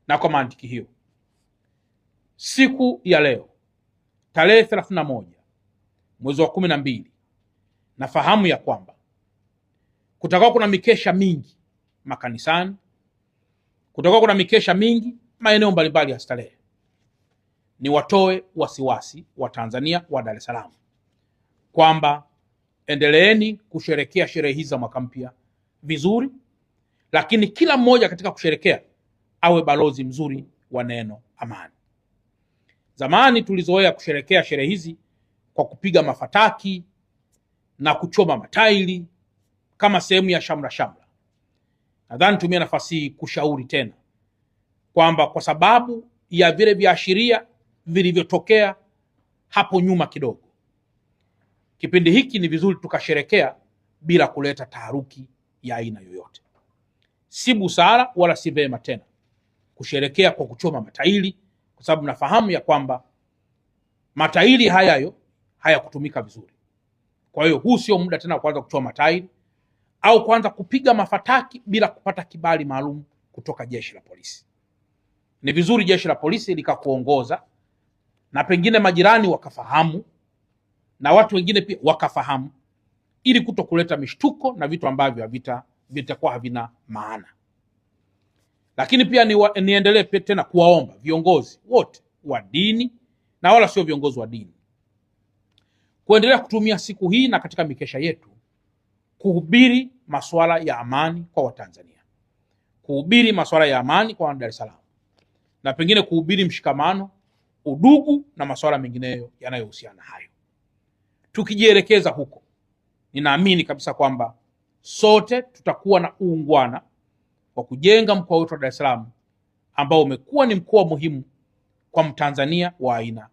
Na kwa mantiki hiyo, siku ya leo tarehe 31 mwezi wa 12, nafahamu ya kwamba kutakuwa kuna mikesha mingi makanisani, kutakuwa kuna mikesha mingi maeneo mbalimbali ya starehe. Ni watoe wasiwasi wa Tanzania wa Dar es Salaam kwamba endeleeni kusherekea sherehe hizi za mwaka mpya vizuri, lakini kila mmoja katika kusherekea awe balozi mzuri wa neno amani. Zamani tulizoea kusherekea sherehe hizi kwa kupiga mafataki na kuchoma matairi kama sehemu ya shamra shamra. Nadhani tumia nafasi hii kushauri tena kwamba kwa sababu ya vile viashiria vilivyotokea hapo nyuma kidogo, kipindi hiki ni vizuri tukasherekea bila kuleta taharuki ya aina yoyote. Si busara wala si vema tena kusherekea kwa kuchoma matairi, kwa sababu nafahamu ya kwamba matairi hayayo hayakutumika vizuri. Kwa hiyo huu sio muda tena kuanza kuchoma matairi au kuanza kupiga mafataki bila kupata kibali maalum kutoka jeshi la polisi. Ni vizuri jeshi la polisi likakuongoza na pengine majirani wakafahamu na watu wengine pia wakafahamu, ili kutokuleta mishtuko na vitu ambavyo vitakuwa havina maana. Lakini pia niendelee tena kuwaomba viongozi wote wa dini na wala sio viongozi wa dini kuendelea kutumia siku hii na katika mikesha yetu kuhubiri masuala ya amani kwa Watanzania, kuhubiri masuala ya amani kwa Dar es Salaam, na pengine kuhubiri mshikamano, udugu na masuala mengineyo yanayohusiana hayo. Tukijielekeza huko, ninaamini kabisa kwamba sote tutakuwa na uungwana wa kujenga mkoa wetu wa Dar es Salaam ambao umekuwa ni mkoa muhimu kwa Mtanzania wa aina